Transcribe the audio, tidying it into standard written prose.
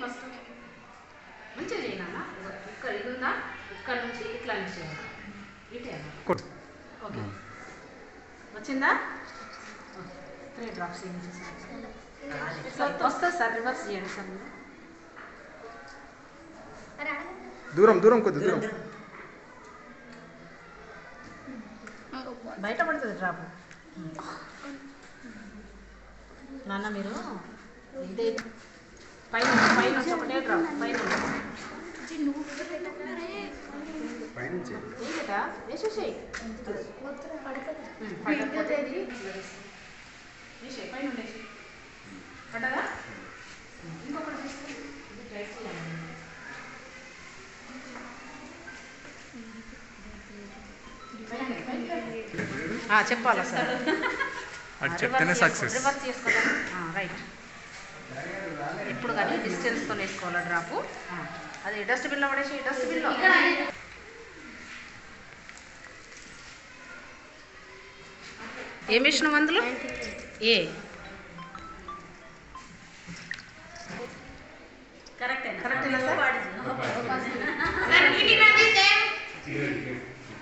first మంచిగా చేయనా ఇక్కడ ఇది ఉందా ఇక్కడ నుంచి ఇట్లా నుంచి ఇటే ఓకే వచ్చిందా 3 డ్రాప్స్ వస్తుంది సార్ రివర్స్ చేయండి సార్ దూరం దూరం కొద్ది దూరం బయట పడుతుంది డ్రాప్ నాన్న మీరు ఇదే పైన పైన ఒకటే డ్రాప్ పైన ఏంటా వేసేసేయి పడకపోతే వేసే పైన ఉండేసి పడ్డదా ఇంకొకటి తీసుకుని ట్రై చేయాలి చెప్పాలా సార్ రివర్స్ చేసుకోవాలా రైట్ ఇప్పుడు కానీ డిస్టెన్స్తో వేసుకోవాలా డ్రాపు అది డస్ట్బిన్లో పడేసి డస్ట్బిన్లో ఏం వేసినాం అందులో ఏ కరెక్టేనా సార్